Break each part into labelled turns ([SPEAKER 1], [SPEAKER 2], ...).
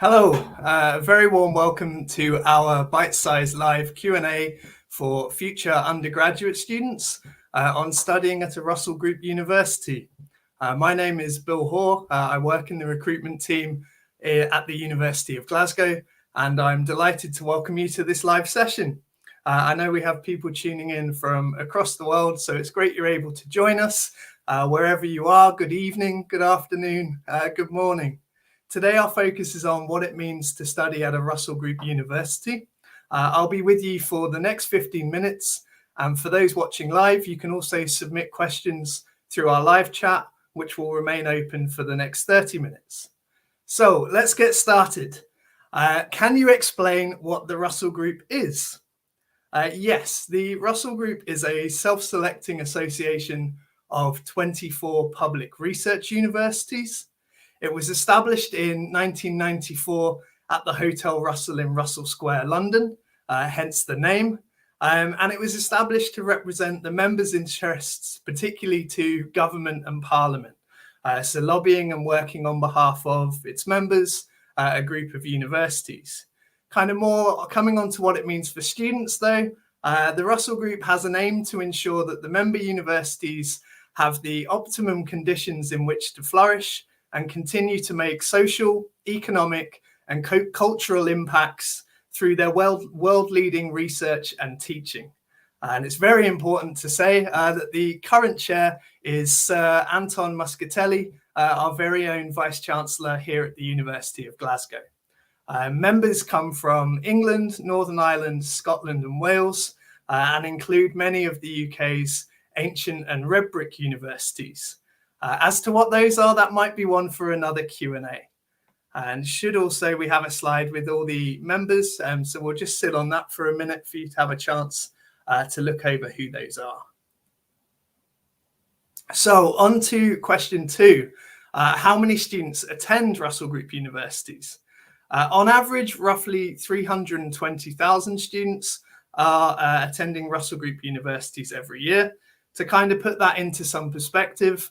[SPEAKER 1] Hello, a very warm welcome to our Bitesize live Q&A for future undergraduate students on studying at a Russell Group University. My name is Bill Hoare. I work in the recruitment team at the University of Glasgow, and I'm delighted to welcome you to this live session. I know we have people tuning in from across the world, so it's great you're able to join us. Wherever you are, good evening, good afternoon, good morning. Today, our focus is on what it means to study at a Russell Group University. I'll be with you for the next 15 minutes. And for those watching live, you can also submit questions through our live chat, which will remain open for the next 30 minutes. So let's get started. Can you explain what the Russell Group is? Yes, the Russell Group is a self-selecting association of 24 public research universities. It was established in 1994 at the Hotel Russell in Russell Square, London, hence the name. And it was established to represent the members' interests, particularly to government and parliament. So lobbying and working on behalf of its members, a group of universities. Kind of more coming on to what it means for students, though, the Russell Group has an aim to ensure that the member universities have the optimum conditions in which to flourish and continue to make social, economic, and cultural impacts through their world-leading research and teaching. And it's very important to say that the current chair is Sir Anton Muscatelli, our very own Vice-Chancellor here at the University of Glasgow. Members come from England, Northern Ireland, Scotland, and Wales, and include many of the UK's ancient and red brick universities. As to what those are, that might be one for another Q&A. And should also, we have a slide with all the members, so we'll just sit on that for a minute for you to have a chance to look over who those are. So on to question 2. How many students attend Russell Group universities? On average, roughly 320,000 students are attending Russell Group universities every year. To kind of put that into some perspective,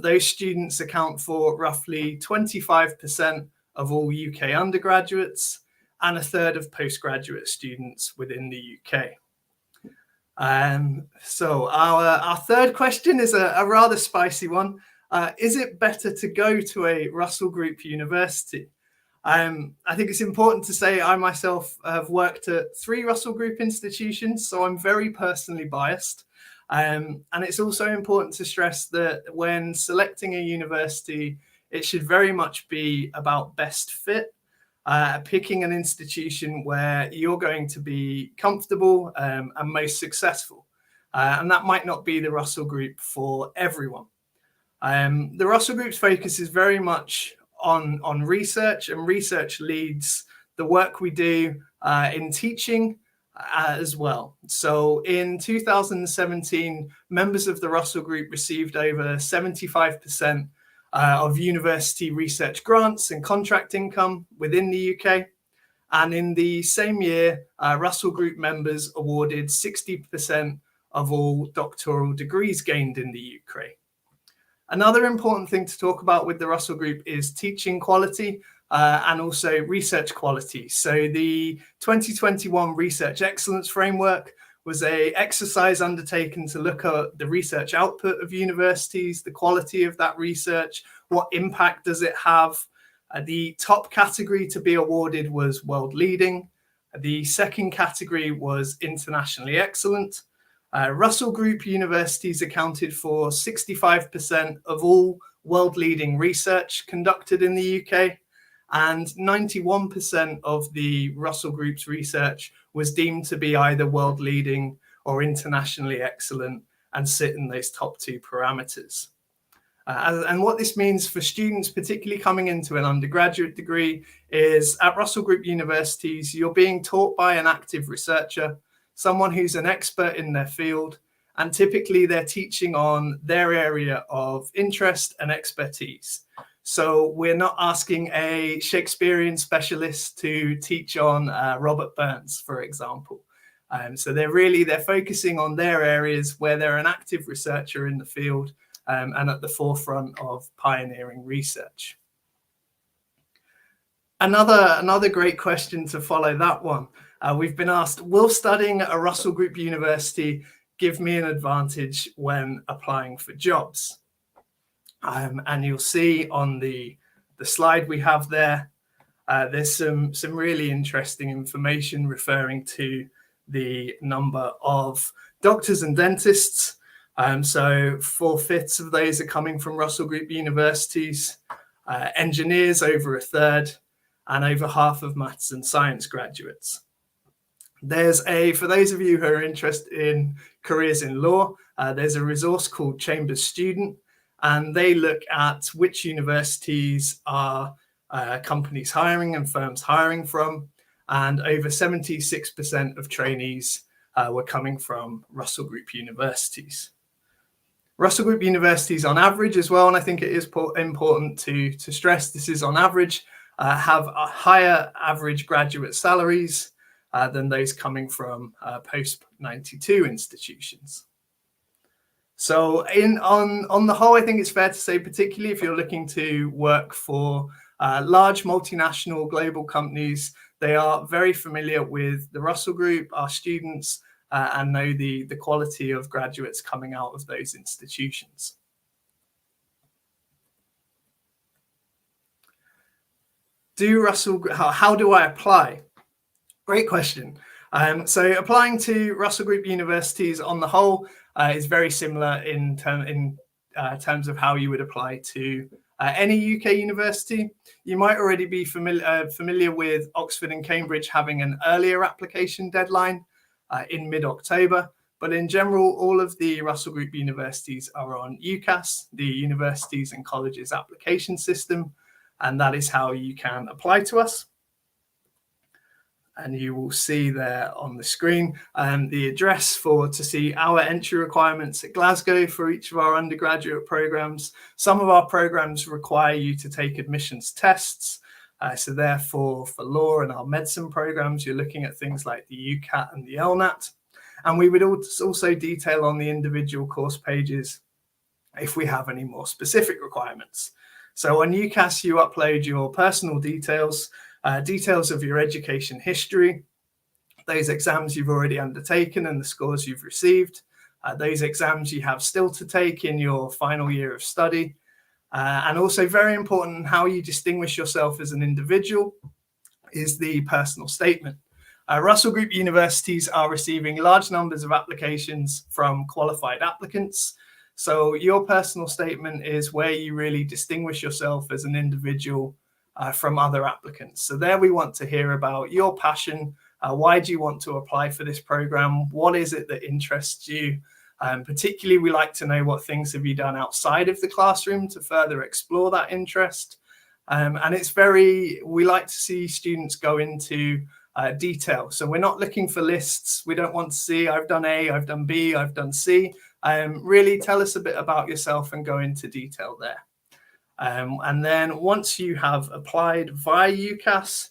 [SPEAKER 1] those students account for roughly 25% of all UK undergraduates and a third of postgraduate students within the UK. So our third question is a rather spicy one. Is it better to go to a Russell Group university? I think it's important to say I myself have worked at 3 Russell Group institutions, so I'm very personally biased. And it's also important to stress that when selecting a university, it should very much be about best fit, picking an institution where you're going to be comfortable and most successful. And that might not be the Russell Group for everyone. The Russell Group's focus is very much on research, and research leads the work we do in teaching as well. So in 2017, members of the Russell Group received over 75% of university research grants and contract income within the UK. And in the same year, Russell Group members awarded 60% of all doctoral degrees gained in the UK. Another important thing to talk about with the Russell Group is teaching quality and also research quality. So the 2021 Research Excellence Framework was an exercise undertaken to look at the research output of universities, the quality of that research, what impact does it have. The top category to be awarded was world leading. The second category was internationally excellent. Russell Group universities accounted for 65% of all world-leading research conducted in the UK, and 91% of the Russell Group's research was deemed to be either world-leading or internationally excellent and sit in those top 2 parameters. And what this means for students, particularly coming into an undergraduate degree, is at Russell Group universities, you're being taught by an active researcher, someone who's an expert in their field, and typically they're teaching on their area of interest and expertise. So we're not asking a Shakespearean specialist to teach on Robert Burns, for example. So they're focusing on their areas where they're an active researcher in the field and at the forefront of pioneering research. Another great question to follow that one. We've been asked, will studying at a Russell Group university give me an advantage when applying for jobs? And you'll see on the slide we have there, there's some really interesting information referring to the number of doctors and dentists. So 4/5 of those are coming from Russell Group universities, engineers over 1/3, and over half of maths and science graduates. For those of you who are interested in careers in law, there's a resource called Chambers Student, and they look at which universities are companies hiring and firms hiring from, and over 76% of trainees were coming from Russell Group universities. Russell Group universities on average as well, and I think it is important to stress this is on average, have a higher average graduate salaries than those coming from post-92 institutions. So on the whole, I think it's fair to say, particularly if you're looking to work for large multinational global companies, they are very familiar with the Russell Group, our students, and know the quality of graduates coming out of those institutions. How do I apply? Great question. So applying to Russell Group universities on the whole is very similar in terms of how you would apply to any UK university. You might already be familiar with Oxford and Cambridge having an earlier application deadline in mid-October. But in general, all of the Russell Group universities are on UCAS, the Universities and Colleges Application System, and that is how you can apply to us. And you will see there on the screen the address to see our entry requirements at Glasgow for each of our undergraduate programs. Some of our programs require you to take admissions tests. So therefore, for law and our medicine programs, you're looking at things like the UCAT and the LNAT. And we would also detail on the individual course pages if we have any more specific requirements. So on UCAS, you upload your personal details, details of your education history, those exams you've already undertaken and the scores you've received, those exams you have still to take in your final year of study, and also very important, how you distinguish yourself as an individual is the personal statement. Russell Group universities are receiving large numbers of applications from qualified applicants. So your personal statement is where you really distinguish yourself as an individual from other applicants. So there we want to hear about your passion. Why do you want to apply for this program? What is it that interests you? Particularly, we like to know what things have you done outside of the classroom to further explore that interest. And we like to see students go into detail. So we're not looking for lists. We don't want to see, I've done A, I've done B, I've done C. Really tell us a bit about yourself and go into detail there. And then once you have applied via UCAS,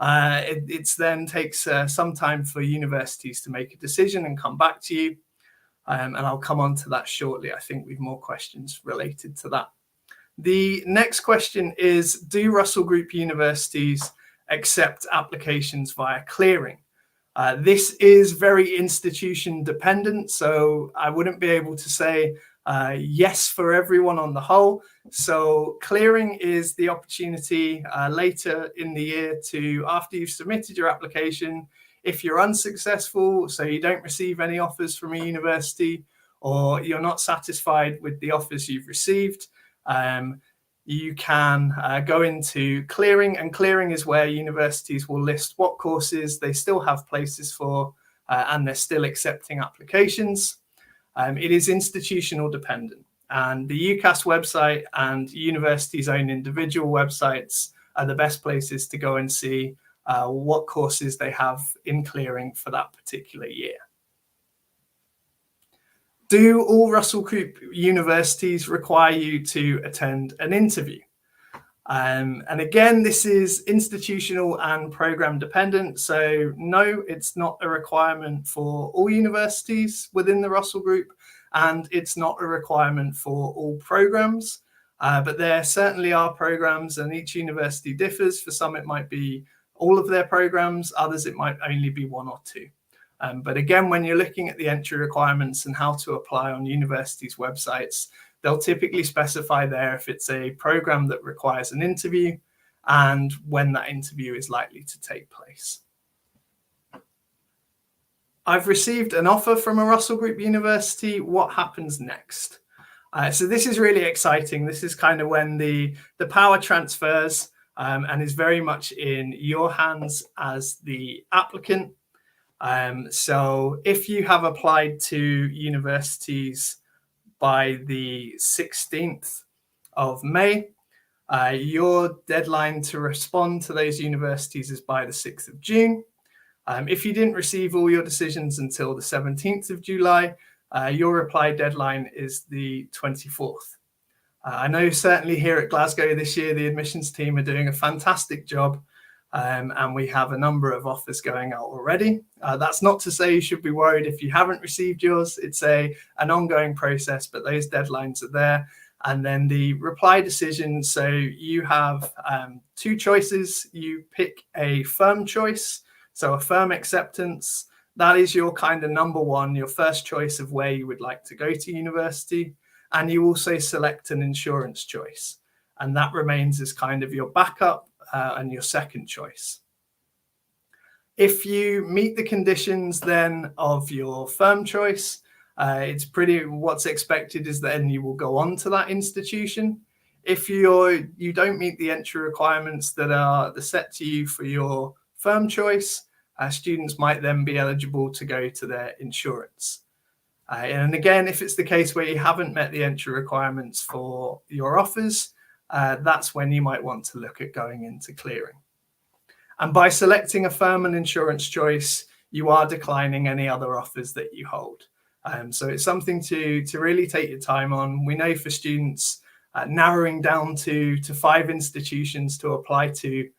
[SPEAKER 1] it then takes some time for universities to make a decision and come back to you. And I'll come on to that shortly. I think we've more questions related to that. The next question is, do Russell Group universities accept applications via clearing? This is very institution dependent, so I wouldn't be able to say yes for everyone on the whole. So clearing is the opportunity later in the year to, after you've submitted your application, if you're unsuccessful, so you don't receive any offers from a university, or you're not satisfied with the offers you've received, you can go into clearing, and clearing is where universities will list what courses they still have places for, and they're still accepting applications. It is institutional dependent, and the UCAS website and universities' own individual websites are the best places to go and see what courses they have in clearing for that particular year. Do all Russell Group universities require you to attend an interview? And again, this is institutional and program dependent. So no, it's not a requirement for all universities within the Russell Group, and it's not a requirement for all programs. But there certainly are programs, and each university differs. For some, it might be all of their programs, others it might only be one or two. But again, when you're looking at the entry requirements and how to apply on universities' websites, they'll typically specify there if it's a program that requires an interview and when that interview is likely to take place. I've received an offer from a Russell Group university. What happens next? So this is really exciting. This is kind of when the power transfers and is very much in your hands as the applicant. So if you have applied to universities by the 16th of May, your deadline to respond to those universities is by the 6th of June. If you didn't receive all your decisions until the 17th of July, your reply deadline is the 24th. I know certainly here at Glasgow this year, the admissions team are doing a fantastic job, and we have a number of offers going out already. That's not to say you should be worried if you haven't received yours. It's an ongoing process, but those deadlines are there. And then the reply decision, so you have two choices. You pick a firm choice, so a firm acceptance. That is your kind of number one, your first choice of where you would like to go to university. And you also select an insurance choice. And that remains as kind of your backup and your second choice. If you meet the conditions then of your firm choice, it's what's expected is that then you will go on to that institution. If you don't meet the entry requirements that are set to you for your firm choice, students might then be eligible to go to their insurance. And again, if it's the case where you haven't met the entry requirements for your offers, that's when you might want to look at going into clearing. And by selecting a firm and insurance choice, you are declining any other offers that you hold. So it's something to really take your time on. We know for students, narrowing down to 5 institutions to apply to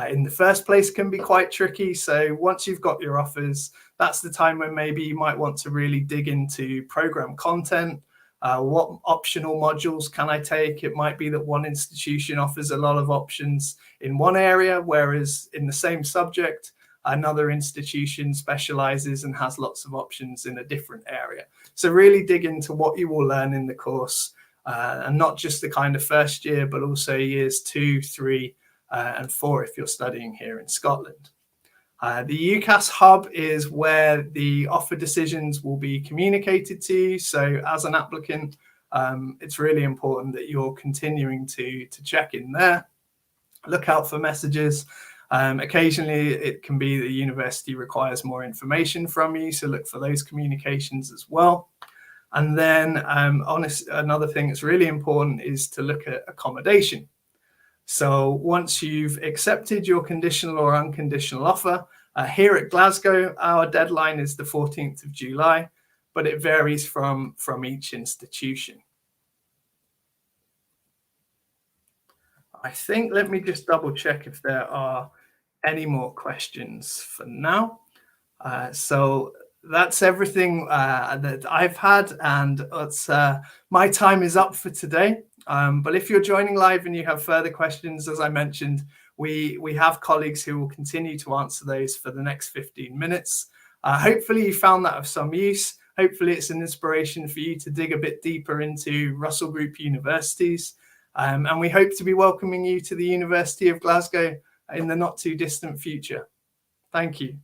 [SPEAKER 1] in the first place can be quite tricky. So once you've got your offers, that's the time when maybe you might want to really dig into program content. What optional modules can I take? It might be that one institution offers a lot of options in one area, whereas in the same subject, another institution specializes and has lots of options in a different area. So really dig into what you will learn in the course, and not just the kind of first year, but also years 2, 3, and 4 if you're studying here in Scotland. The UCAS hub is where the offer decisions will be communicated to you. So as an applicant, it's really important that you're continuing to check in there. Look out for messages. Occasionally, it can be the university requires more information from you, so look for those communications as well. And then another thing that's really important is to look at accommodation. So once you've accepted your conditional or unconditional offer, here at Glasgow, our deadline is the 14th of July, but it varies from each institution. I think, let me just double check if there are any more questions for now. So that's everything that I've had, and my time is up for today. But if you're joining live and you have further questions, as I mentioned, we have colleagues who will continue to answer those for the next 15 minutes. Hopefully you found that of some use. Hopefully it's an inspiration for you to dig a bit deeper into Russell Group universities. And we hope to be welcoming you to the University of Glasgow in the not too distant future. Thank you.